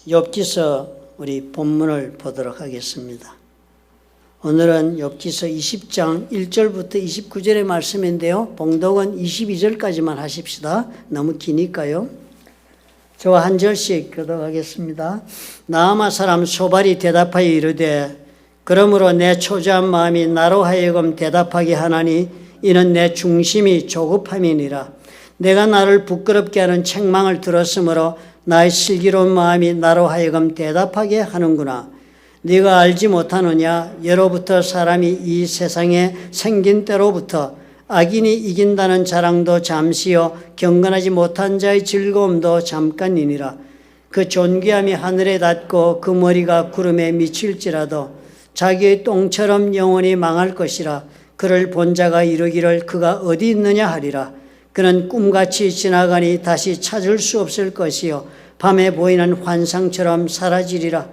욥기서 우리 본문을 보도록 하겠습니다. 오늘은 욥기서 20장 1절부터 29절의 말씀인데요. 봉독은 22절까지만 하십시다. 너무 기니까요. 저와 한 절씩 교독하겠습니다. 나아마 사람 소발이 대답하여 이르되 그러므로 내 초조한 마음이 나로 하여금 대답하게 하나니 이는 내 중심이 조급함이니라. 내가 나를 부끄럽게 하는 책망을 들었으므로 나의 슬기로운 마음이 나로 하여금 대답하게 하는구나. 네가 알지 못하느냐? 예로부터 사람이 이 세상에 생긴 때로부터 악인이 이긴다는 자랑도 잠시요 경건하지 못한 자의 즐거움도 잠깐이니라. 그 존귀함이 하늘에 닿고 그 머리가 구름에 미칠지라도 자기의 똥처럼 영원히 망할 것이라. 그를 본 자가 이르기를 그가 어디 있느냐 하리라. 그는 꿈같이 지나가니 다시 찾을 수 없을 것이요 밤에 보이는 환상처럼 사라지리라.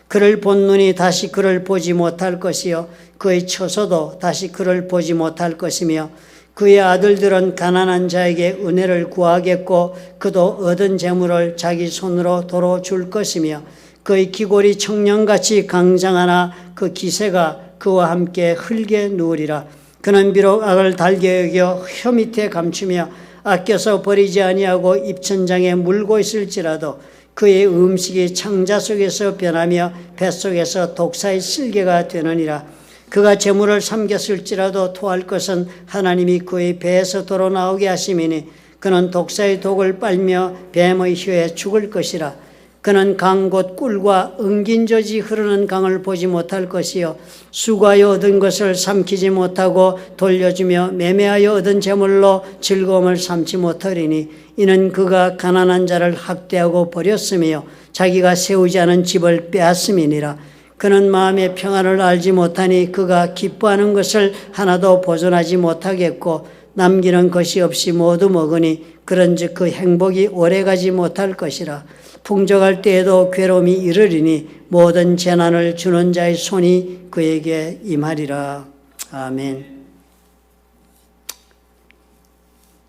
그를 본 눈이 다시 그를 보지 못할 것이요 그의 처소도 다시 그를 보지 못할 것이며 그의 아들들은 가난한 자에게 은혜를 구하겠고 그도 얻은 재물을 자기 손으로 도로 줄 것이며 그의 기골이 청년같이 강장하나 그 기세가 그와 함께 흙에 누우리라. 그는 비록 악을 달게 여겨 혀 밑에 감추며 아껴서 버리지 아니하고 입천장에 물고 있을지라도 그의 음식이 창자 속에서 변하며 뱃속에서 독사의 쓸개가 되느니라. 그가 재물을 삼겼을지라도 토할 것은 하나님이 그의 배에서 도로 나오게 하심이니 그는 독사의 독을 빨며 뱀의 혀에 죽을 것이라. 그는 강 곧 꿀과 은긴저지 흐르는 강을 보지 못할 것이요 수고하여 얻은 것을 삼키지 못하고 돌려주며 매매하여 얻은 재물로 즐거움을 삼지 못하리니 이는 그가 가난한 자를 학대하고 버렸으며 자기가 세우지 않은 집을 빼앗음이니라. 그는 마음의 평안을 알지 못하니 그가 기뻐하는 것을 하나도 보존하지 못하겠고 남기는 것이 없이 모두 먹으니 그런즉 그 행복이 오래가지 못할 것이라. 풍족할 때에도 괴로움이 이르리니 모든 재난을 주는 자의 손이 그에게 임하리라. 아멘.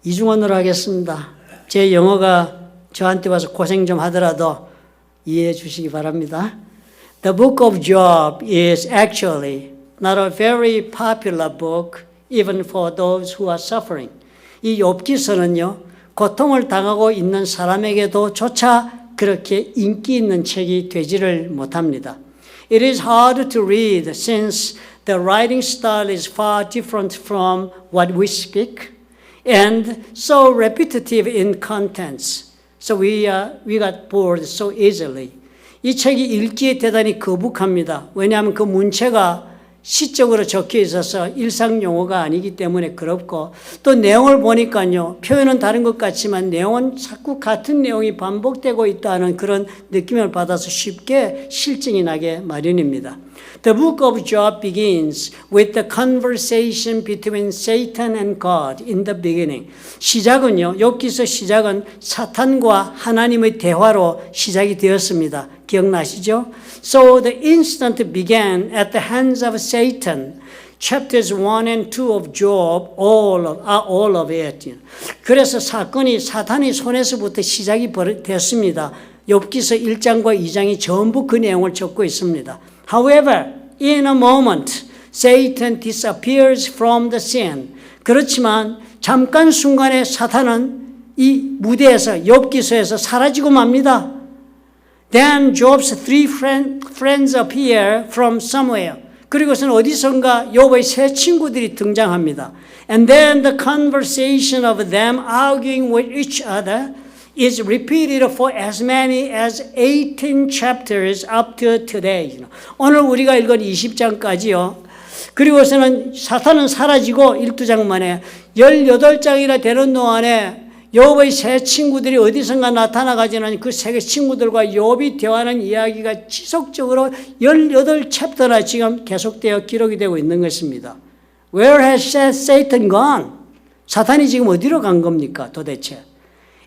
이중언어로 하겠습니다. 제 영어가 저한테 와서 고생 좀 하더라도 이해해 주시기 바랍니다. The book of Job is actually not a very popular book even for those who are suffering. 이 욥기서는요, 고통을 당하고 있는 사람에게도 조차 그렇게 인기 있는 책이 되지를 못합니다. It is hard to read since the writing style is far different from what we speak and so repetitive in contents. So we got bored so easily. 이 책이 읽기에 대단히 거북합니다. 왜냐하면 그 문체가 시적으로 적혀 있어서 일상 용어가 아니기 때문에 그렇고 또 내용을 보니까요. 표현은 다른 것 같지만 내용은 자꾸 같은 내용이 반복되고 있다는 그런 느낌을 받아서 쉽게 실증이 나게 마련입니다. The book of Job begins with the conversation between Satan and God in the beginning. 시작은요. 욥기서 시작은 사탄과 하나님의 대화로 시작이 되었습니다. 기억나시죠? So the incident began at the hands of Satan. Chapters 1 and 2 of Job, all of it. 그래서 사건이 사탄의 손에서부터 시작이 됐습니다. 욥기서 1장과 2장이 전부 그 내용을 적고 있습니다. However, in a moment, Satan disappears from the scene. 그렇지만 잠깐 순간에 사탄은 이 무대에서 욥기서에서 사라지고 맙니다. Then Job's three friends appear from somewhere. 그리고서는 어디선가 욥의 세 친구들이 등장합니다. And then the conversation of them arguing with each other is repeated for as many as 18 chapters up to today. 오늘 우리가 읽은 20장까지요. 그리고서는 사탄은 사라지고 12장 만에 18장이나 되는 동안에 욥의 세 친구들이 어디선가 나타나가지는 그 세 친구들과 욥이 대화하는 이야기가 지속적으로 18챕터나 지금 계속되어 기록이 되고 있는 것입니다. Where has Satan gone? 사탄이 지금 어디로 간 겁니까 도대체?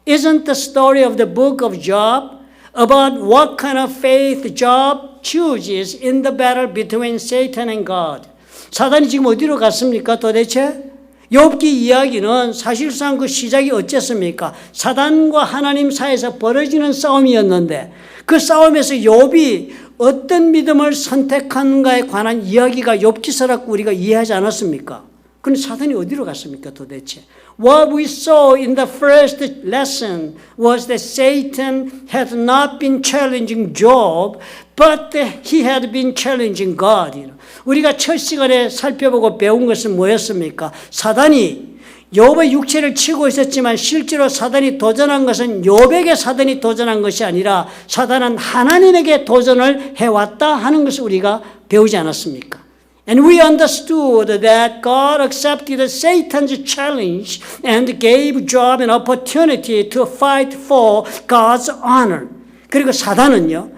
Isn't the story of the book of Job about what kind of faith Job chooses in the battle between Satan and God? 사탄이 지금 어디로 갔습니까 도대체? 욥기 이야기는 사실상 그 시작이 어쨌습니까? 사단과 하나님 사이에서 벌어지는 싸움이었는데 그 싸움에서 욥이 어떤 믿음을 선택하는가에 관한 이야기가 욥기서라고 우리가 이해하지 않았습니까? 그런데 사단이 어디로 갔습니까 도대체? What we saw in the first lesson was that Satan had not been challenging Job, but he had been challenging God. 우리가 첫 시간에 살펴보고 배운 것은 뭐였습니까? 사단이 욥의 육체를 치고 있었지만 실제로 사단이 도전한 것은 욥에게 사단이 도전한 것이 아니라 사단은 하나님에게 도전을 해왔다 하는 것을 우리가 배우지 않았습니까? And we understood that God accepted Satan's challenge and gave Job an opportunity to fight for God's honor. 그리고 사단은요,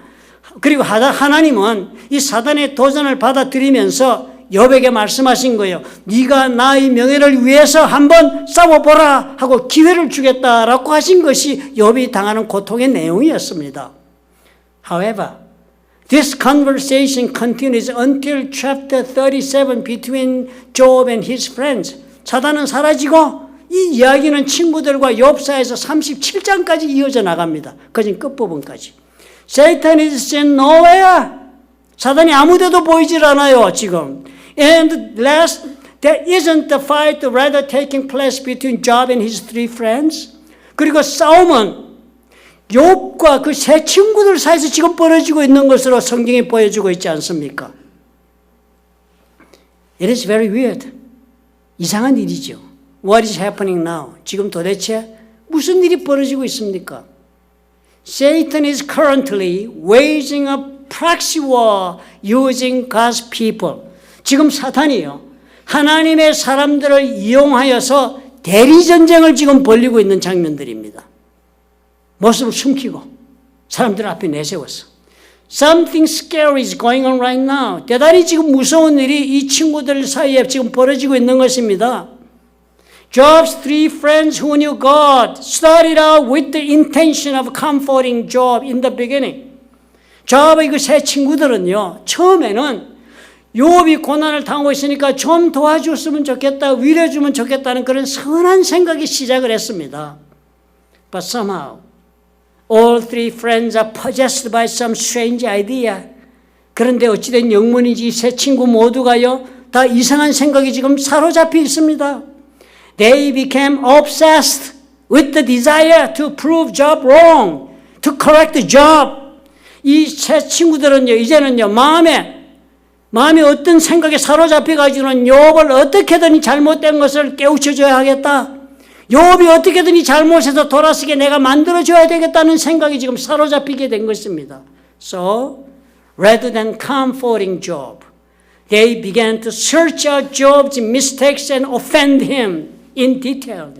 그리고 하나님은 이 사단의 도전을 받아들이면서 욥에게 말씀하신 거예요. 네가 나의 명예를 위해서 한번 싸워보라 하고 기회를 주겠다라고 하신 것이 욥이 당하는 고통의 내용이었습니다. However, this conversation continues until chapter 37 between Job and his friends. 사단은 사라지고 이 이야기는 친구들과 욥 사이에서 37장까지 이어져 나갑니다. 그진 끝부분까지. Satan is seen nowhere. 사단이 아무데도 보이질 않아요, 지금. And last, there isn't the fight rather taking place between Job and his three friends. 그리고 싸움은 욥과 그 세 친구들 사이에서 지금 벌어지고 있는 것으로 성경이 보여주고 있지 않습니까? It is very weird. 이상한 일이죠. What is happening now? 지금 도대체 무슨 일이 벌어지고 있습니까? Satan is currently waging a proxy war using God's people. 지금 사탄이요, 하나님의 사람들을 이용하여서 대리전쟁을 지금 벌이고 있는 장면들입니다. 모습을 숨기고 사람들 앞에 내세웠어. Something scary is going on right now. 대단히 지금 무서운 일이 이 친구들 사이에 지금 벌어지고 있는 것입니다. Job's three friends who knew God started out with the intention of comforting Job in the beginning. Job의 그 세 친구들은요, 처음에는 욥이 고난을 당하고 있으니까 좀 도와줬으면 좋겠다, 위로해주면 좋겠다는 그런 선한 생각이 시작을 했습니다. But somehow, all three friends are possessed by some strange idea. 그런데 어찌된 영문인지 세 친구 모두가요, 다 이상한 생각이 지금 사로잡혀 있습니다. They became obsessed with the desire to prove Job wrong, to correct Job. 이 세 친구들은요, 이제는요, 마음에 어떤 생각에 사로잡혀가지고는 욥을 어떻게든 잘못된 것을 깨우쳐줘야 하겠다. 욥이 어떻게든 이 잘못에서 돌아서게 내가 만들어줘야 되겠다는 생각이 지금 사로잡히게 된 것입니다. So, rather than comforting Job, they began to search out Job's mistakes and offend him in detail.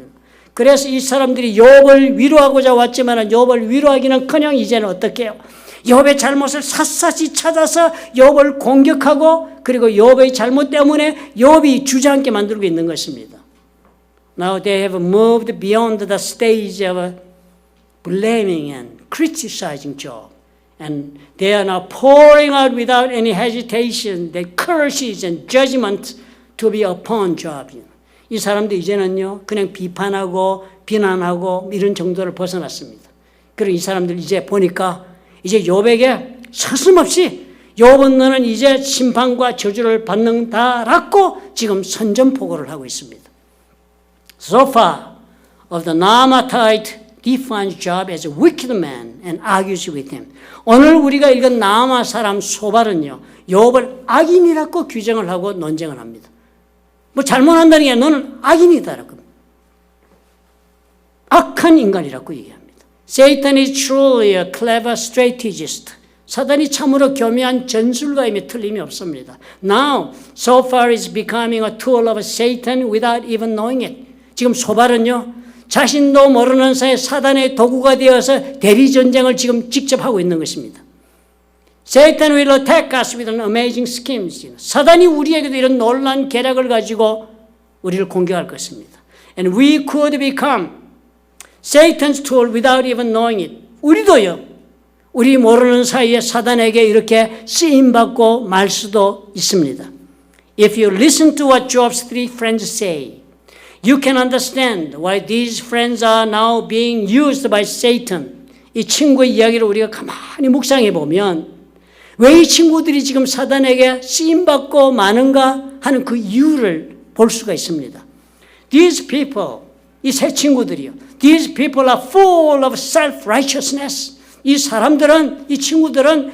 그래서 이 사람들이 욥을 위로하고자 왔지만 욥을 위로하기는커녕 이제는 어떻게 해요? 욥의 잘못을 샅샅이 찾아서 욥을 공격하고 그리고 욥의 잘못 때문에 욥이 주저앉게 만들고 있는 것입니다. Now they have moved beyond the stage of blaming and criticizing Job. And they are now pouring out without any hesitation their curses and judgment to be upon Job. 이 사람들 이제는요, 그냥 비판하고 비난하고 이런 정도를 벗어났습니다. 그리고 이 사람들 이제 보니까 이제 욥에게 서슴없이 욥은 너는 이제 심판과 저주를 받는다라고 지금 선전포고를 하고 있습니다. So far, of the Naamatite defines Job as a wicked man and argues with him. 오늘 우리가 읽은 나아마 사람 소발은요, 욥을 악인이라고 규정을 하고 논쟁을 합니다. 뭐 잘못한다는 게 너는 악인이다라고, 악한 인간이라고 얘기합니다. Satan is truly a clever strategist. 사단이 참으로 교묘한 전술가임에 틀림이 없습니다. Now, so far is becoming a tool of Satan without even knowing it. 지금 소발은요, 자신도 모르는 사이에 사단의 도구가 되어서 대리전쟁을 지금 직접 하고 있는 것입니다. Satan will attack us with an amazing schemes. 사단이 우리에게도 이런 놀라운 계략을 가지고 우리를 공격할 것입니다. And we could become Satan's tool without even knowing it. 우리도요, 우리 모르는 사이에 사단에게 이렇게 쓰임받고 말 수도 있습니다. If you listen to what Job's three friends say, You can understand why these friends are now being used by Satan. 이 친구의 이야기를 우리가 가만히 묵상해 보면 왜 이 친구들이 지금 사단에게 쓰임받고 마는가 하는 그 이유를 볼 수가 있습니다. These people, 이 세 친구들이요. These people are full of self-righteousness. 이 사람들은, 이 친구들은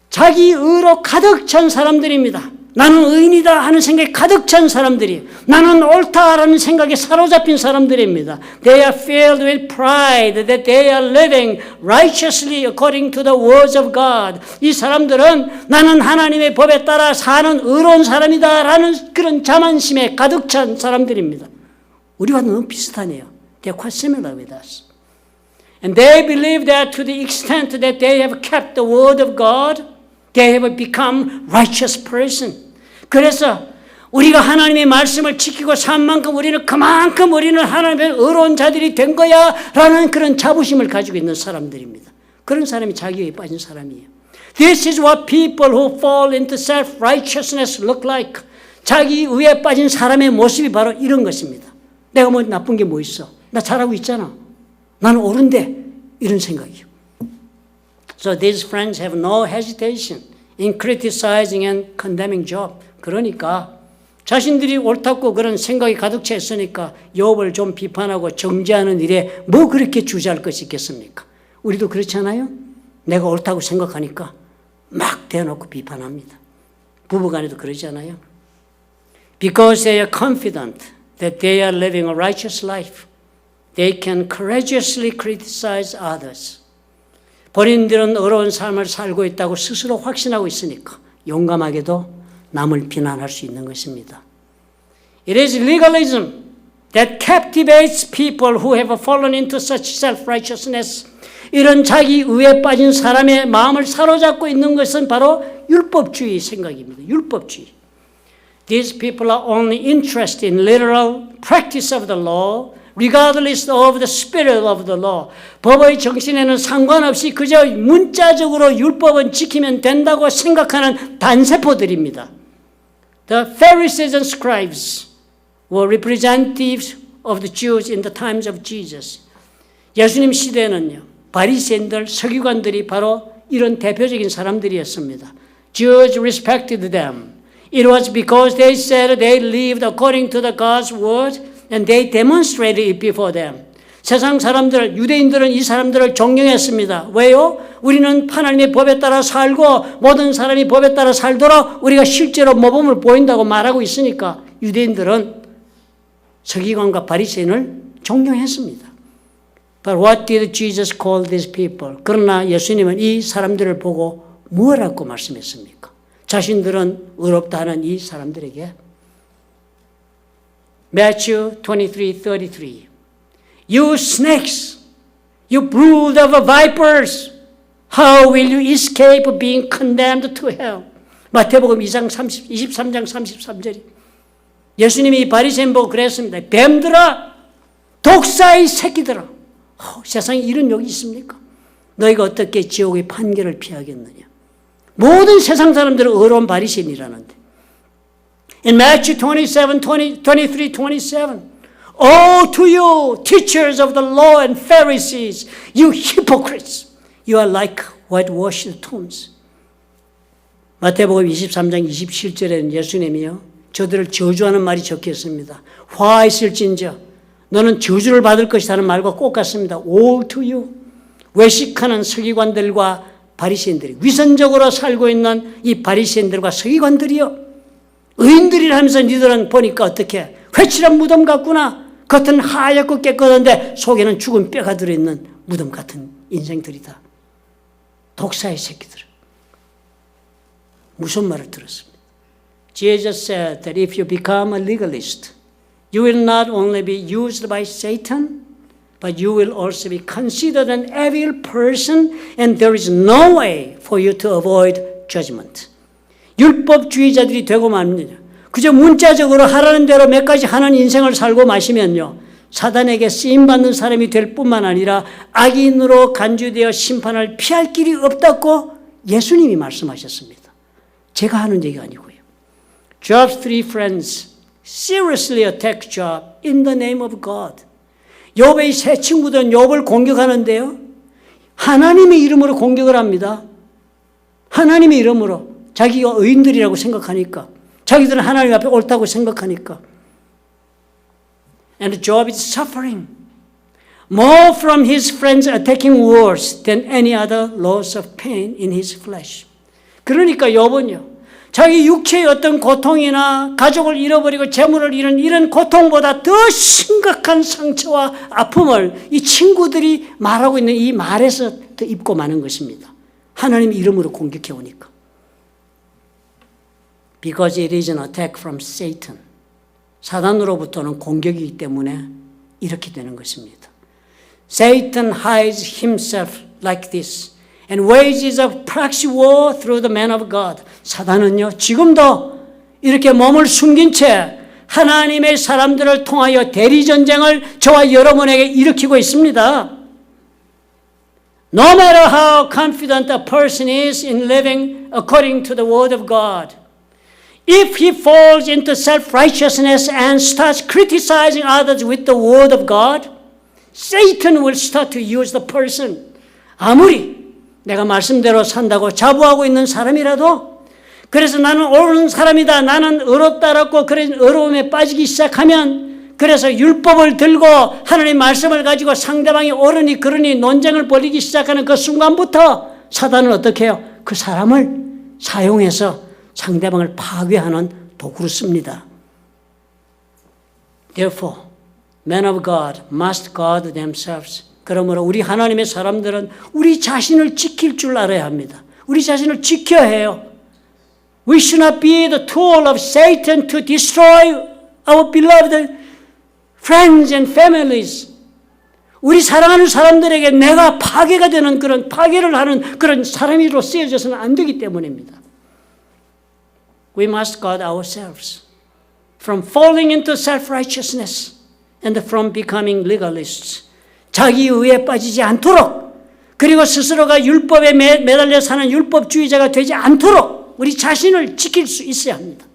자기 의로 가득 찬 사람들입니다. 나는 의인이다 하는 생각이 가득 찬 사람들이, 나는 옳다라는 생각에 사로잡힌 사람들입니다. They are filled with pride that they are living righteously according to the words of God. 이 사람들은 나는 하나님의 법에 따라 사는 의로운 사람이다라는 그런 자만심에 가득 찬 사람들입니다. 우리와 너무 비슷하네요. They are quite similar with us. And they believe that to the extent that they have kept the word of God, they have become righteous person. 그래서 우리가 하나님의 말씀을 지키고 산 만큼 우리는 그만큼 우리는 하나님의 의로운 자들이 된 거야 라는 그런 자부심을 가지고 있는 사람들입니다. 그런 사람이 자기에 빠진 사람이에요. This is what people who fall into self-righteousness look like. 자기 의에 빠진 사람의 모습이 바로 이런 것입니다. 내가 뭐 나쁜 게 뭐 있어? 나 잘하고 있잖아. 나는 옳은데 이런 생각이요. So these friends have no hesitation in criticizing and condemning Job. 그러니까 자신들이 옳다고 그런 생각이 가득 차 있으니까 욥을 좀 비판하고 정죄하는 일에 뭐 그렇게 주저할 것이 있겠습니까? 우리도 그렇잖아요. 내가 옳다고 생각하니까 막 대놓고 비판합니다. 부부간에도 그러잖아요. Because they are confident that they are living a righteous life, they can courageously criticize others. 본인들은 의로운 삶을 살고 있다고 스스로 확신하고 있으니까 용감하게도 남을 비난할 수 있는 것입니다. It is legalism that captivates people who have fallen into such self-righteousness. 이런 자기 의에 빠진 사람의 마음을 사로잡고 있는 것은 바로 율법주의 생각입니다. 율법주의. These people are only interested in literal practice of the law, regardless of the spirit of the law. 법의 정신에는 상관없이 그저 문자적으로 율법은 지키면 된다고 생각하는 단세포들입니다. The Pharisees and scribes were representatives of the Jews in the times of Jesus. 예수님 시대에는요, 바리새인들, 서기관들이 바로 이런 대표적인 사람들이었습니다. Jews respected them. It was because they said they lived according to the God's word and they demonstrated it before them. 세상 사람들, 유대인들은 이 사람들을 존경했습니다. 왜요? 우리는 하나님의 법에 따라 살고 모든 사람이 법에 따라 살도록 우리가 실제로 모범을 보인다고 말하고 있으니까 유대인들은 서기관과 바리새인을 존경했습니다. But what did Jesus call these people? 그러나 예수님은 이 사람들을 보고 무엇라고 말씀했습니까? 자신들은 의롭다 하는 이 사람들에게 Matthew 23:33 You snakes, you brood of vipers, how will you escape being condemned to hell? 마태복음 23장 33절이 예수님이 바리새인 보고 그랬습니다. 뱀들아, 독사의 새끼들아, 세상에 이런 욕이 있습니까? 너희가 어떻게 지옥의 판결을 피하겠느냐? 모든 세상 사람들은 의로운 바리새인이라는데. In Matthew 23:27 Woe to you, teachers of the law and Pharisees, you hypocrites! You are like whitewashed tombs. 마태복음 23장 27절에는 예수님이요, 저들을 저주하는 말이 적혀 있습니다. 화 있을진저 너는 저주를 받을 것이라는 말과 꼭 같습니다. Woe to you. 외식하는 서기관들과 바리새인들이, 위선적으로 살고 있는 이 바리새인들과 서기관들이요, 의인들이라면서 니들은 보니까 어떻게 회칠한 무덤 같구나. 겉은 하얗고 깨끗한데 속에는 죽은 뼈가 들어있는 무덤 같은 인생들이다. 독사의 새끼들. 무슨 말을 들었습니다. Jesus said that if you become a legalist, you will not only be used by Satan, but you will also be considered an evil person and there is no way for you to avoid judgment. 율법주의자들이 되고 맙니다. 그저 문자적으로 하라는 대로 몇 가지 하는 인생을 살고 마시면요, 사단에게 쓰임받는 사람이 될 뿐만 아니라 악인으로 간주되어 심판을 피할 길이 없다고 예수님이 말씀하셨습니다. 제가 하는 얘기가 아니고요. Job's three friends seriously attack Job in the name of God. 욥의 세 친구들은 욥을 공격하는데요. 하나님의 이름으로 공격을 합니다. 하나님의 이름으로. 자기가 의인들이라고 생각하니까. 자기들은 하나님 앞에 옳다고 생각하니까. And Job is suffering more from his friends attacking worse than any other loss of pain in his flesh. 그러니까 욥은요, 자기 육체의 어떤 고통이나 가족을 잃어버리고 재물을 잃은 이런 고통보다 더 심각한 상처와 아픔을 이 친구들이 말하고 있는 이 말에서 더 입고 마는 것입니다. 하나님의 이름으로 공격해 오니까. Because it is an attack from Satan. 사단으로부터는 공격이기 때문에 이렇게 되는 것입니다. Satan hides himself like this and wages a proxy war through the man of God. 사단은요, 지금도 이렇게 몸을 숨긴 채 하나님의 사람들을 통하여 대리전쟁을 저와 여러분에게 일으키고 있습니다. No matter how confident a person is in living according to the word of God, if he falls into self-righteousness and starts criticizing others with the word of God, Satan will start to use the person. 아무리 내가 말씀대로 산다고 자부하고 있는 사람이라도, 그래서 나는 옳은 사람이다, 나는 의롭다라고 그런 의로움에 빠지기 시작하면, 그래서 율법을 들고 하나님의 말씀을 가지고 상대방이 옳으니 그러니 논쟁을 벌이기 시작하는 그 순간부터 사단은 어떻게 해요? 그 사람을 사용해서 상대방을 파괴하는 도구로 씁니다. Therefore, men of God must guard themselves. 그러므로 우리 하나님의 사람들은 우리 자신을 지킬 줄 알아야 합니다. 우리 자신을 지켜야 해요. We should not be the tool of Satan to destroy our beloved friends and families. 우리 사랑하는 사람들에게 내가 파괴가 되는 그런 파괴를 하는 그런 사람으로 쓰여져서는 안 되기 때문입니다. We must guard ourselves from falling into self-righteousness and from becoming legalists. 자기의에 빠지지 않도록, 그리고 스스로가 율법에 매달려 사는 율법주의자가 되지 않도록 우리 자신을 지킬 수 있어야 합니다.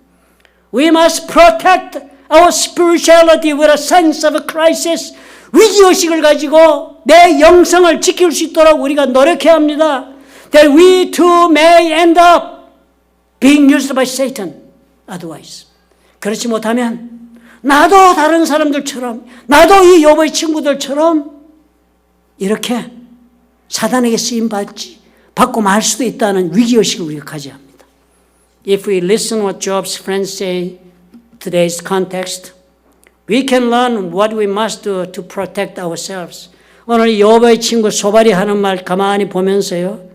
We must protect our spirituality with a sense of crisis. 위기의식을 가지고 내 영성을 지킬 수 있도록 우리가 노력해야 합니다. That we too may end up being used by Satan otherwise. 그렇지 못하면 나도 다른 사람들처럼, 나도 이 욥의 친구들처럼 이렇게 사단에게 쓰임받고 말 수도 있다는 위기의식을 우리가 가져야 합니다. If we listen what Job's friends say today's context, we can learn what we must do to protect ourselves. 오늘 욥의 친구 소발이 하는 말 가만히 보면서요,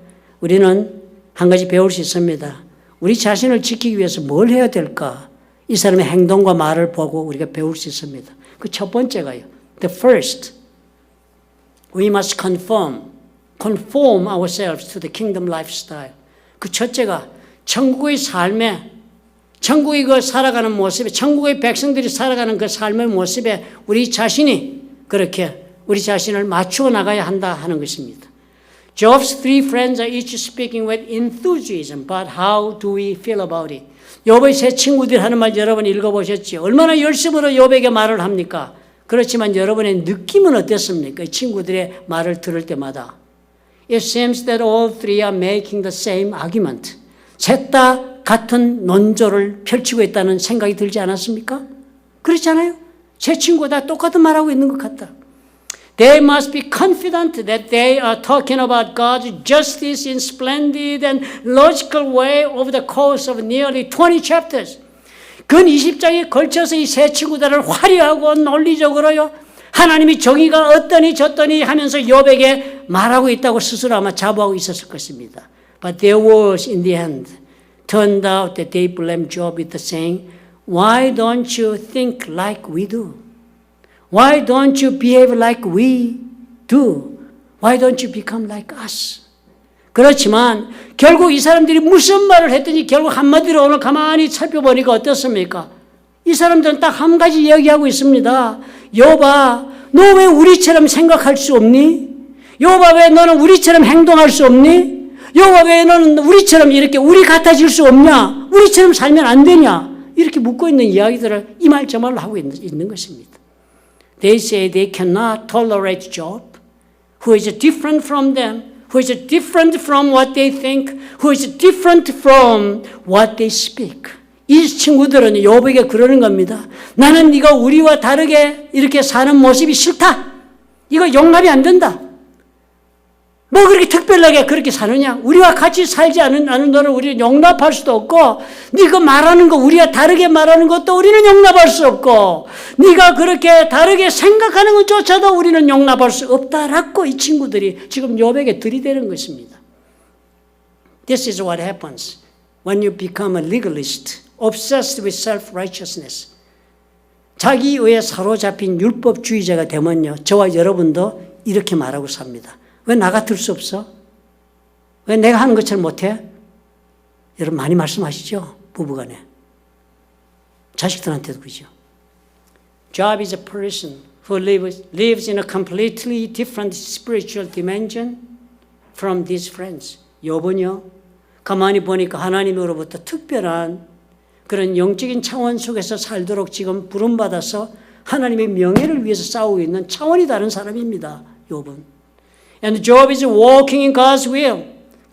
우리는 한 가지 배울 수 있습니다. 우리 자신을 지키기 위해서 뭘 해야 될까? 이 사람의 행동과 말을 보고 우리가 배울 수 있습니다. 그 첫 번째가요. The first, we must conform ourselves to the kingdom lifestyle. 그 첫째가 천국의 삶에, 천국의 그 살아가는 모습에, 천국의 백성들이 살아가는 그 삶의 모습에 우리 자신이 그렇게 우리 자신을 맞추어 나가야 한다 하는 것입니다. Job's three friends are each speaking with enthusiasm, but how do we feel about it? 욥의 세 친구들이 하는 말 여러분 읽어보셨죠? 얼마나 열심으로 욥에게 말을 합니까? 그렇지만 여러분의 느낌은 어땠습니까? 이 친구들의 말을 들을 때마다. It seems that all three are making the same argument. 셋 다 같은 논조를 펼치고 있다는 생각이 들지 않았습니까? 그렇지 않아요? 세 친구가 다 똑같은 말하고 있는 것 같다. They must be confident that they are talking about God's justice in splendid and logical way over the course of nearly 20 chapters. 근 20장에 걸쳐서 이 세 친구들을 화려하고 논리적으로요, 하나님이 정의가 어떠니 저떠니 하면서 욥에게 말하고 있다고 스스로 아마 자부하고 있었을 것입니다. But their words in the end turned out that they blamed Job with the saying, Why don't you think like we do? Why don't you behave like we do? Why don't you become like us? 그렇지만 결국 이 사람들이 무슨 말을 했더니 결국 한마디로 오늘 가만히 살펴보니까 어떻습니까? 이 사람들은 딱 한 가지 이야기하고 있습니다. 욥아, 너 왜 우리처럼 생각할 수 없니? 욥아, 왜 너는 우리처럼 행동할 수 없니? 욥아, 왜 너는 우리처럼 이렇게 우리 같아질 수 없냐? 우리처럼 살면 안 되냐? 이렇게 묻고 있는 이야기들을 이 말 저 말로 하고 있는 것입니다. They say they cannot tolerate Job, who is different from them, who is different from what they think, who is different from what they speak. 이 친구들은 욥에게 그러는 겁니다. 나는 네가 우리와 다르게 이렇게 사는 모습이 싫다. 이거 용납이 안 된다. 뭐 그렇게 특별하게 그렇게 사느냐? 우리와 같이 살지 않은 너를 우리는 용납할 수도 없고, 네가 말하는 거 우리와 다르게 말하는 것도 우리는 용납할 수 없고, 네가 그렇게 다르게 생각하는 것조차도 우리는 용납할 수 없다라고 이 친구들이 지금 욥에게 들이대는 것입니다. This is what happens when you become a legalist, obsessed with self-righteousness. 자기의에 사로잡힌 율법주의자가 되면요, 저와 여러분도 이렇게 말하고 삽니다. 왜 나 같을 수 없어? 왜 내가 하는 것처럼 못해? 여러분 많이 말씀하시죠? 부부간에. 자식들한테도 그러죠. Job is a person who lives in a completely different spiritual dimension from these friends. 욥은요, 가만히 보니까 하나님으로부터 특별한 그런 영적인 차원 속에서 살도록 지금 부름받아서 하나님의 명예를 위해서 싸우고 있는 차원이 다른 사람입니다. 욥은. And Job is walking in God's will,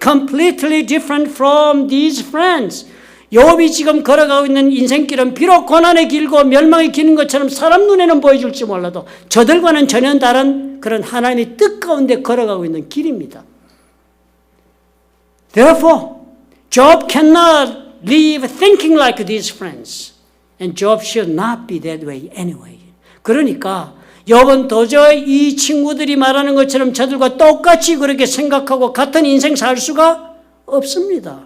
completely different from these friends. 욥이 지금 걸어가고 있는 인생길은 비록 고난의 길고 멸망의 길인 것처럼 사람 눈에는 보여줄지 몰라도 저들과는 전혀 다른 그런 하나님의 뜻 가운데 걸어가고 있는 길입니다. Therefore, Job cannot live thinking like these friends. And Job should not be that way anyway. 그러니까 욥은 도저히 이 친구들이 말하는 것처럼 저들과 똑같이 그렇게 생각하고 같은 인생 살 수가 없습니다.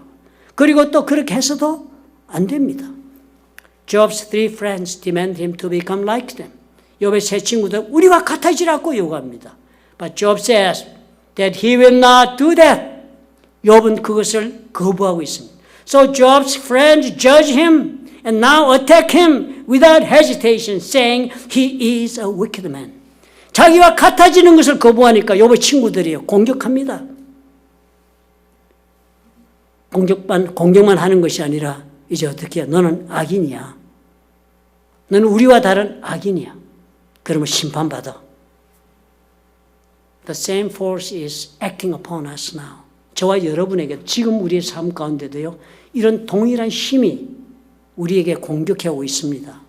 그리고 또 그렇게 해서도 안 됩니다. Job's three friends demand him to become like them. 욥의 세 친구들 우리와 같아지라고 요구합니다. But Job says that he will not do that. 욥은 그것을 거부하고 있습니다. So Job's friends judge him and now attack him without hesitation, saying he is a wicked man. 자기와 같아지는 것을 거부하니까 욥의 친구들이 공격합니다. 공격만 하는 것이 아니라 이제 어떻게 해? 너는 악인이야. 너는 우리와 다른 악인이야. 그러면 심판받아. The same force is acting upon us now. 저와 여러분에게 지금 우리의 삶 가운데도요, 이런 동일한 힘이 우리에게 공격하고 있습니다.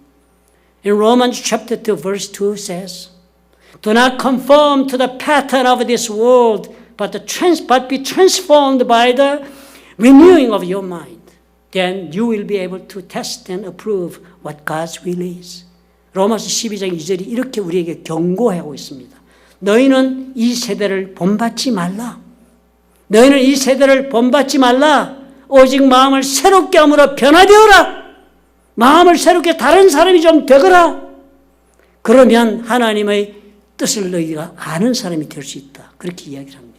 In Romans chapter 2 verse 2 says, Do not conform to the pattern of this world, but be transformed by the renewing of your mind. Then you will be able to test and approve what God's will is. 로마서 12장 2절이 이렇게 우리에게 경고하고 있습니다. 너희는 이 세대를 본받지 말라. 너희는 이 세대를 본받지 말라. 오직 마음을 새롭게 함으로 변화되어라. 마음을 새롭게 다른 사람이 좀 되거라. 그러면 하나님의 뜻을 너희가 아는 사람이 될 수 있다. 그렇게 이야기를 합니다.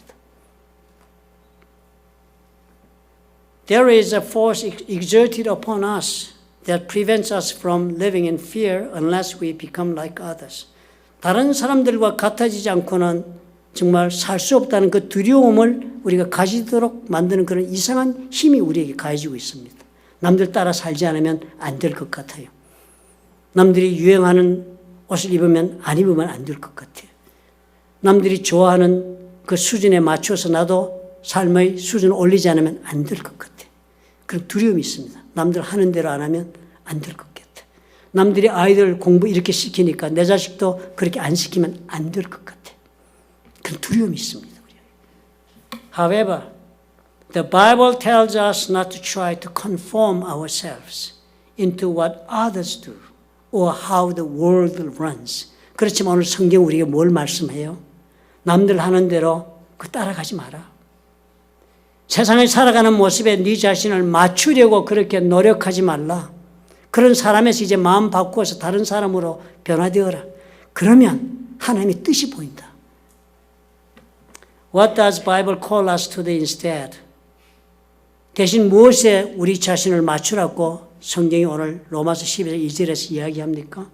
There is a force exerted upon us that prevents us from living in fear unless we become like others. 다른 사람들과 같아지지 않고는 정말 살 수 없다는 그 두려움을 우리가 가지도록 만드는 그런 이상한 힘이 우리에게 가해지고 있습니다. 남들 따라 살지 않으면 안 될 것 같아요. 남들이 유행하는 옷을 입으면 안 입으면 안 될 것 같아요. 남들이 좋아하는 그 수준에 맞춰서 나도 삶의 수준을 올리지 않으면 안 될 것 같아요. 그런 두려움이 있습니다. 남들 하는 대로 안 하면 안 될 것 같아요. 남들이 아이들 공부 이렇게 시키니까 내 자식도 그렇게 안 시키면 안 될 것 같아요. 그런 두려움이 있습니다. However, the Bible tells us not to try to conform ourselves into what others do or how the world runs. 그렇지만 오늘 성경 우리에게 뭘 말씀해요? 남들 하는 대로 그 따라가지 마라. 세상에 살아가는 모습에 네 자신을 맞추려고 그렇게 노력하지 말라. 그런 사람에서 이제 마음 바꾸어서 다른 사람으로 변화되어라. 그러면 하나님의 뜻이 보인다. What does Bible call us to do instead? 대신 무엇에 우리 자신을 맞추라고 성경이 오늘 로마서 12장 2절에서 이야기합니까?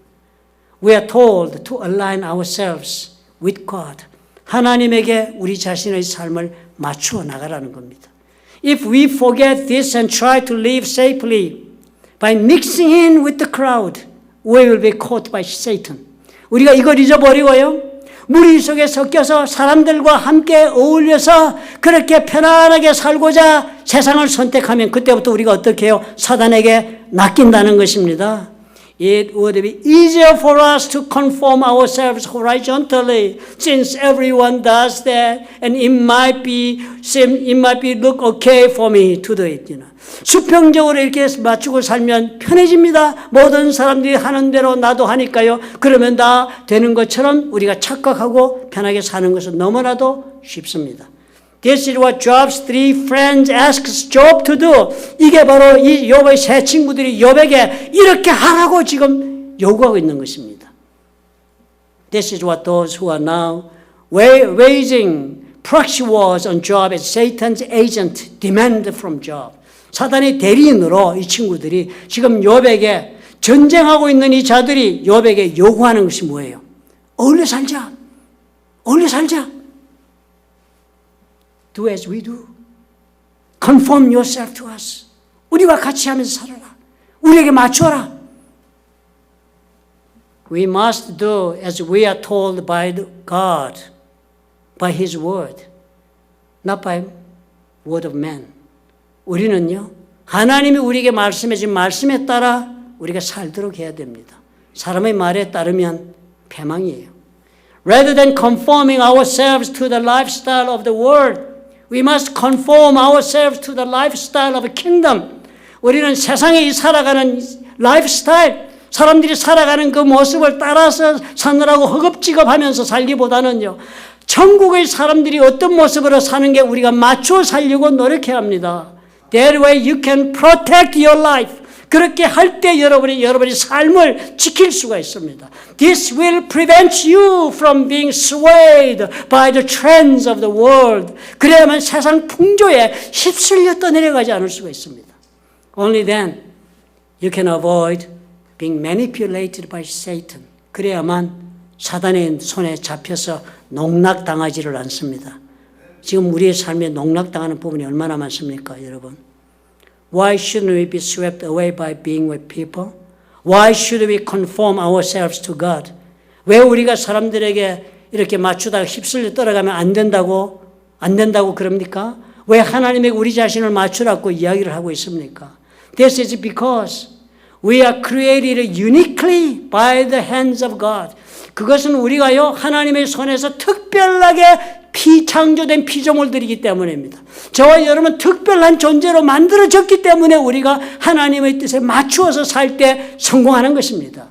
We are told to align ourselves with God. 하나님에게 우리 자신의 삶을 맞추어 나가라는 겁니다. If we forget this and try to live safely, By mixing in with the crowd, we will be caught by Satan. 우리가 이걸 잊어버리고요. 무리 속에 섞여서 사람들과 함께 어울려서 그렇게 편안하게 살고자 세상을 선택하면 그때부터 우리가 어떻게 해요? 사단에게 낚인다는 것입니다. It would be easier for us to conform ourselves horizontally since everyone does that and it might be look okay for me to do it. 수평적으로 이렇게 맞추고 살면 편해집니다. 모든 사람들이 하는 대로 나도 하니까요. 그러면 다 되는 것처럼 우리가 착각하고 편하게 사는 것은 너무나도 쉽습니다. This is what Job's three friends asks Job to do. 이게 바로 이 욥의 세 친구들이 욥에게 이렇게 하라고 지금 요구하고 있는 것입니다. This is what those who are now waging proxy wars on Job as Satan's agent demand from Job. 사단의 대리인으로 이 친구들이 지금 욥에게 전쟁하고 있는 이 자들이 욥에게 요구하는 것이 뭐예요? 어울려 살자. 어울려 살자. Do as we do. Conform yourself to us. 우리와 같이 하면서 살아라. 우리에게 맞춰라. We must do as we are told by God, by His word, not by word of man. 우리는요, 하나님이 우리에게 말씀해 준 말씀에 따라 우리가 살도록 해야 됩니다. 사람의 말에 따르면 패망이에요. Rather than conforming ourselves to the lifestyle of the world, we must conform ourselves to the lifestyle of a kingdom. 우리는 세상에 살아가는 라이프스타일, 사람들이 살아가는 그 모습을 따라서 사느라고 허겁지겁하면서 살기보다는요, 천국의 사람들이 어떤 모습으로 사는 게 우리가 맞춰 살려고 노력해야 합니다. That way you can protect your life. 그렇게 할 때 여러분이 삶을 지킬 수가 있습니다. This will prevent you from being swayed by the trends of the world. 그래야만 세상 풍조에 휩쓸려 떠내려가지 않을 수가 있습니다. Only then you can avoid being manipulated by Satan. 그래야만 사단의 손에 잡혀서 농락당하지를 않습니다. 지금 우리의 삶에 농락당하는 부분이 얼마나 많습니까, 여러분? Why shouldn't we be swept away by being with people? Why should we conform ourselves to God? 왜 우리가 사람들에게 이렇게 맞추다가 휩쓸려 떠나가면 안 된다고 그럽니까? 왜 하나님에게 우리 자신을 맞추라고 이야기를 하고 있습니까? This is because we are created uniquely by the hands of God. 그것은 우리가요, 하나님의 손에서 특별하게 피창조된 피조물들이기 때문입니다. 저와 여러분은 특별한 존재로 만들어졌기 때문에 우리가 하나님의 뜻에 맞추어서 살 때 성공하는 것입니다.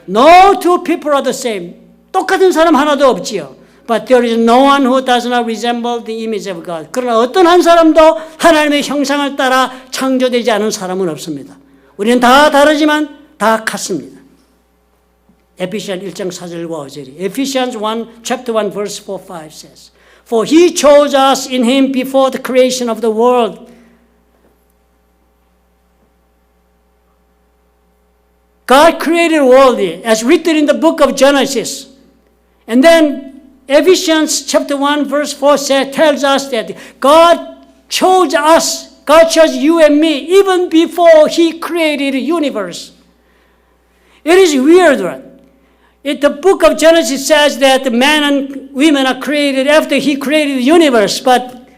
No two people are the same. 똑같은 사람 하나도 없지요. But there is no one who does not resemble the image of God. 그러나 어떤 한 사람도 하나님의 형상을 따라 창조되지 않은 사람은 없습니다. 우리는 다 다르지만 다 같습니다. 에피시안 1장 4절과 5절이 Ephesians 1, chapter 1, verse 4, 5 says, For He chose us in Him before the creation of the world. God created the world as written in the book of Genesis. And then Ephesians chapter 1, verse 4 tells us that God chose us, God chose you and me even before He created the universe. It is weird, right? The book of Genesis says that men and women are created after He created the universe. But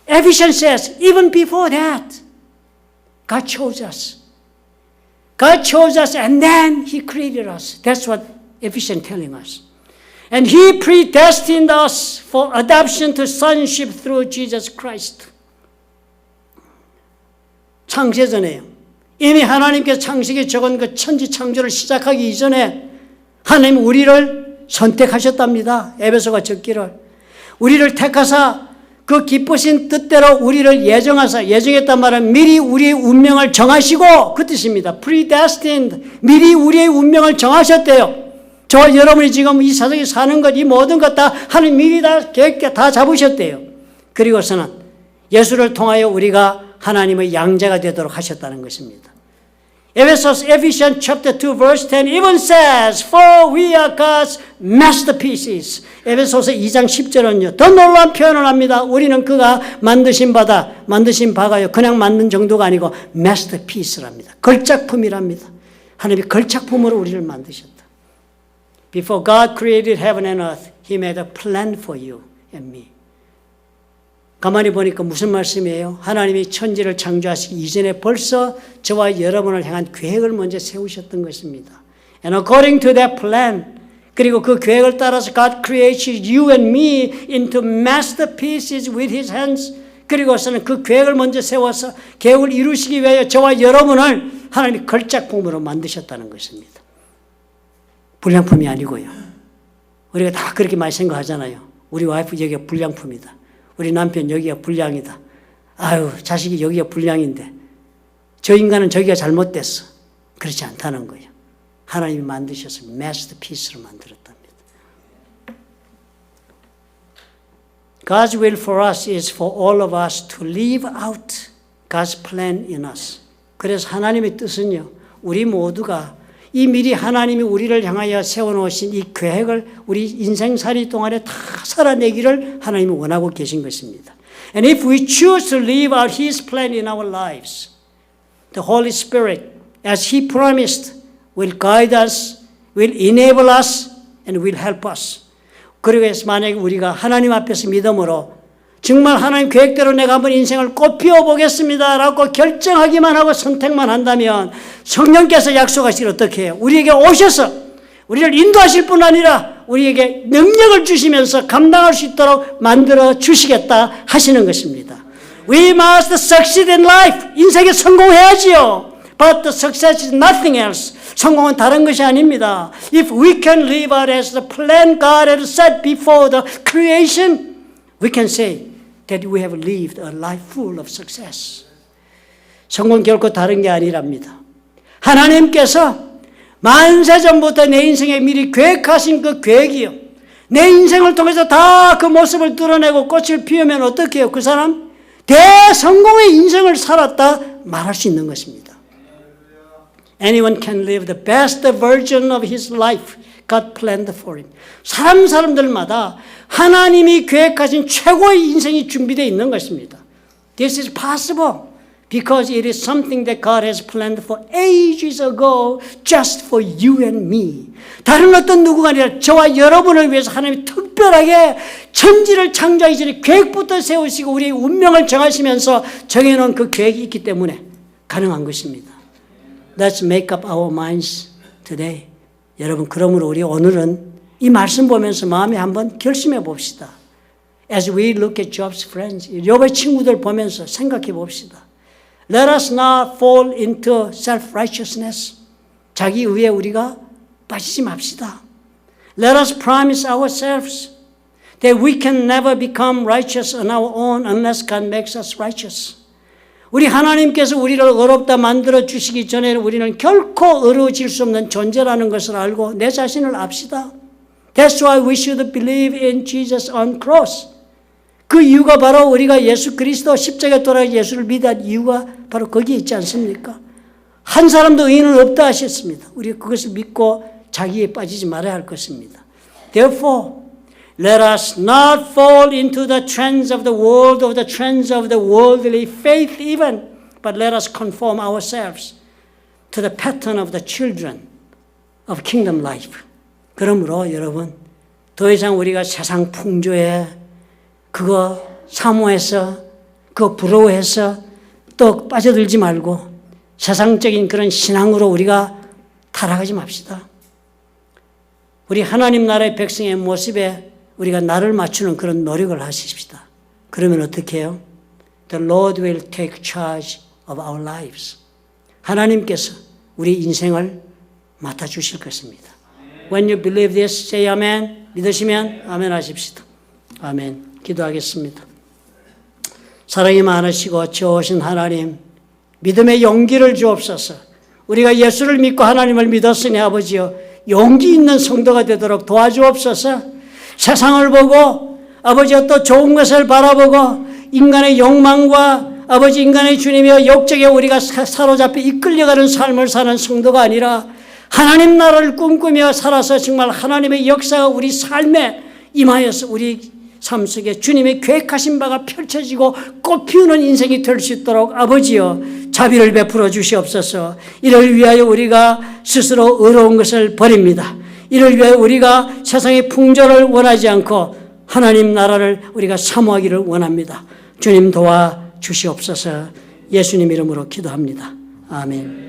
Ephesians says, even before that, God chose us. God chose us and then He created us. That's what Ephesians is telling us. And He predestined us for adoption to sonship through Jesus Christ. 창세전에요. 이미 하나님께서 창세기에 적은 그 천지 창조를 시작하기 이전에 하나님 우리를 선택하셨답니다. 에베소가 적기를. 우리를 택하사 그 기쁘신 뜻대로 우리를 예정했단 말은 미리 우리의 운명을 정하시고 그 뜻입니다. predestined. 미리 우리의 운명을 정하셨대요. 저와 여러분이 지금 이 세상에 사는 것, 이 모든 것 다 하나님 미리 다 계획 다 잡으셨대요. 그리고서는 예수를 통하여 우리가 하나님의 양자가 되도록 하셨다는 것입니다. Ephesians chapter 2 verse 10 even says, For we are God's masterpieces. 에베소서 2장 10절은요. 더 놀라운 표현을 합니다. 우리는 그가 만드신 바가요. 그냥 만든 정도가 아니고 masterpiece랍니다. 걸작품이랍니다. 하나님이 걸작품으로 우리를 만드셨다. Before God created heaven and earth, He made a plan for you and me. 가만히 보니까 무슨 말씀이에요? 하나님이 천지를 창조하시기 이전에 벌써 저와 여러분을 향한 계획을 먼저 세우셨던 것입니다. And according to that plan, 그리고 그 계획을 따라서 God created you and me into masterpieces with His hands. 그리고서는 그 계획을 먼저 세워서 계획을 이루시기 위하여 저와 여러분을 하나님이 걸작품으로 만드셨다는 것입니다. 불량품이 아니고요. 우리가 다 그렇게 많이 생각하잖아요. 우리 와이프 여기가 불량품이다. 우리 남편 여기가 불량이다. 아유, 자식이 여기가 불량인데 저 인간은 저기가 잘못됐어. 그렇지 않다는 거예요. 하나님이 만드셔서 마스터피스로 만들었답니다. God's will for us is for all of us to live out God's plan in us. 그래서 하나님의 뜻은요. 우리 모두가 이 미리 하나님이 우리를 향하여 세워놓으신 이 계획을 우리 인생살이 동안에 다 살아내기를 하나님이 원하고 계신 것입니다. And if we choose to live out His plan in our lives, the Holy Spirit, as He promised, will guide us, will enable us, and will help us. 그래서 만약에 우리가 하나님 앞에서 믿음으로 정말 하나님 계획대로 내가 한번 인생을 꽃피워 보겠습니다 라고 결정하기만 하고 선택만 한다면 성령께서 약속하시길 어떻게 해요? 우리에게 오셔서 우리를 인도하실 뿐 아니라 우리에게 능력을 주시면서 감당할 수 있도록 만들어 주시겠다 하시는 것입니다. We must succeed in life. 인생에 성공해야지요. But the success is nothing else. 성공은 다른 것이 아닙니다. If we can live out as the plan God has set before the creation, we can say that we have lived a life full of success. 성공 결코 다른 게 아니랍니다. 하나님께서 만세전부터 내 인생에 미리 계획하신 그 계획이요. 내 인생을 통해서 다 그 모습을 드러내고 꽃을 피우면 어떻게 해요? 그 사람 대성공의 인생을 살았다 말할 수 있는 것입니다. Anyone can live the best version of his life God planned for him. 사람들마다 하나님이 계획하신 최고의 인생이 준비되어 있는 것입니다. This is possible because it is something that God has planned for ages ago just for you and me. 다른 어떤 누구가 아니라 저와 여러분을 위해서 하나님이 특별하게 천지를 창조하기 전에 계획부터 세우시고 우리의 운명을 정하시면서 정해놓은 그 계획이 있기 때문에 가능한 것입니다. Let's make up our minds today. 여러분, 그러므로 우리 오늘은 이 말씀 보면서 마음에 한번 결심해 봅시다. As we look at Job's friends, 욥의 친구들 보면서 생각해 봅시다. Let us not fall into self-righteousness. 자기 의에 우리가 빠지지 맙시다. Let us promise ourselves that we can never become righteous on our own unless God makes us righteous. 우리 하나님께서 우리를 의롭다 만들어 주시기 전에는 우리는 결코 의로워질 수 없는 존재라는 것을 알고 내 자신을 압시다. That's why we should believe in Jesus on cross. 그 이유가 바로 우리가 예수 그리스도 십자가에 돌아가 예수를 믿은 이유가 바로 거기에 있지 않습니까? 한 사람도 의인은 없다 하셨습니다. 우리가 그것을 믿고 자기에 빠지지 말아야 할 것입니다. Therefore, let us not fall into the trends of the world, of the trends of the worldly faith even, but let us conform ourselves to the pattern of the children of kingdom life. 그러므로 여러분, 더 이상 우리가 세상 풍조에 그거 사모해서, 그거 부러워해서 또 빠져들지 말고 세상적인 그런 신앙으로 우리가 타락하지 맙시다. 우리 하나님 나라의 백성의 모습에 우리가 나를 맞추는 그런 노력을 하십시다. 그러면 어떻게 해요? The Lord will take charge of our lives. 하나님께서 우리 인생을 맡아주실 것입니다. When you believe this, say amen. 믿으시면 아멘 하십시다. 아멘. 기도하겠습니다. 사랑이 많으시고 좋으신 하나님, 믿음의 용기를 주옵소서. 우리가 예수를 믿고 하나님을 믿었으니 아버지여, 용기 있는 성도가 되도록 도와주옵소서. 세상을 보고 아버지여 또 좋은 것을 바라보고 인간의 욕망과 아버지 인간의 주님이여 역적에 우리가 사로잡혀 이끌려가는 삶을 사는 성도가 아니라 하나님 나라를 꿈꾸며 살아서 정말 하나님의 역사가 우리 삶에 임하여서 우리 삶 속에 주님의 계획하신 바가 펼쳐지고 꽃피우는 인생이 될 수 있도록 아버지여 자비를 베풀어 주시옵소서. 이를 위하여 우리가 스스로 의로운 것을 버립니다. 이를 위하여 우리가 세상의 풍조를 원하지 않고 하나님 나라를 우리가 사모하기를 원합니다. 주님 도와 주시옵소서. 예수님 이름으로 기도합니다. 아멘.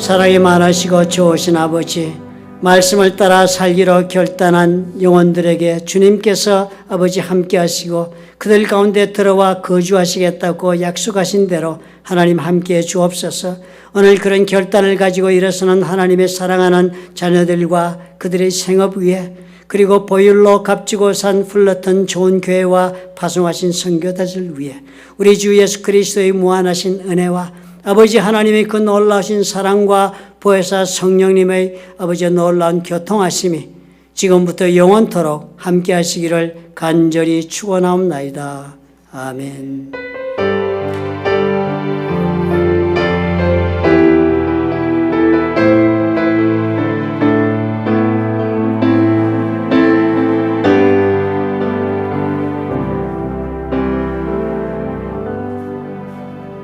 사랑이 많으시고 좋으신 아버지, 말씀을 따라 살기로 결단한 영혼들에게 주님께서 아버지 함께 하시고 그들 가운데 들어와 거주하시겠다고 약속하신 대로 하나님 함께해 주옵소서. 오늘 그런 결단을 가지고 일어서는 하나님의 사랑하는 자녀들과 그들의 생업 위에, 그리고 보혈로 값지고 산 풀렀던 좋은 교회와 파송하신 선교사들 위에 우리 주 예수 그리스도의 무한하신 은혜와 아버지 하나님의 그 놀라우신 사랑과 보혜사 성령님의 아버지 놀라운 교통하심이 지금부터 영원토록 함께 하시기를 간절히 축원하옵나이다. 아멘.